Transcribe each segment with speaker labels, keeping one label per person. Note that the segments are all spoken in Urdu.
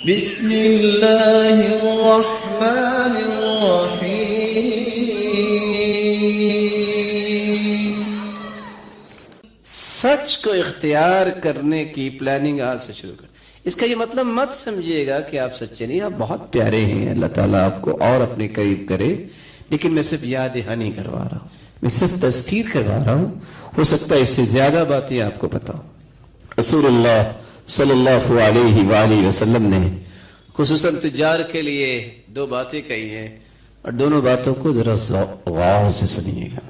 Speaker 1: بسم اللہ الرحمن الرحیم۔
Speaker 2: سچ کو اختیار کرنے کی پلاننگ آج سے شروع کر۔ اس کا یہ مطلب مت سمجھیے گا کہ آپ سچے نہیں، آپ بہت پیارے ہیں، اللہ تعالیٰ آپ کو اور اپنے قریب کرے، لیکن میں صرف یاد دہانی کروا رہا ہوں، میں صرف تذکیر کروا رہا ہوں، ہو سکتا ہے اس سے زیادہ باتیں آپ کو پتا ہوں۔ رسول اللہ صلی اللہ علیہ وآلہ وسلم نے خصوصاً تجار کے لیے دو باتیں کہی ہیں، اور دونوں باتوں کو ذرا غور سے سنیے گا۔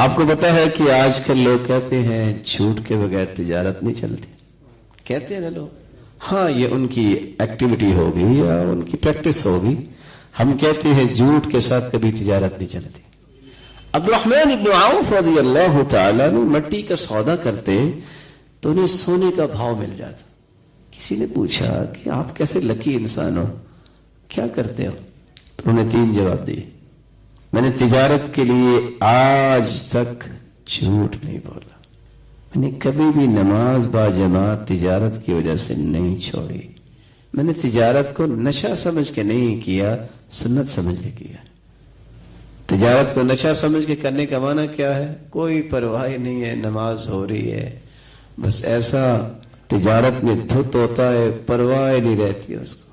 Speaker 2: آپ کو پتا ہے کہ آج کل لوگ کہتے ہیں جھوٹ کے بغیر تجارت نہیں چلتی، کہتے ہیں نا لوگ، ہاں یہ ان کی ایکٹیویٹی ہوگی یا ان کی پریکٹس ہوگی، ہم کہتے ہیں جھوٹ کے ساتھ کبھی تجارت نہیں چلتی۔ عبد الرحمن ابن عوف رضی اللہ تعالیٰ نے مٹی کا سودا کرتے تو انہیں سونے کا بھاؤ مل جاتا۔ کسی نے پوچھا کہ آپ کیسے لکی انسان ہو، کیا کرتے ہو؟ تو انہوں نے 3 جواب دیے۔ میں نے تجارت کے لیے آج تک جھوٹ نہیں بولا، میں نے کبھی بھی نماز با جماعت تجارت کی وجہ سے نہیں چھوڑی، میں نے تجارت کو نشہ سمجھ کے نہیں کیا، سنت سمجھ کے کیا۔ تجارت کو نشہ سمجھ کے کرنے کا معنی کیا ہے؟ کوئی پرواہ نہیں ہے، نماز ہو رہی ہے، بس ایسا تجارت میں دھت ہوتا ہے، پرواہ نہیں رہتی ہے اس کو۔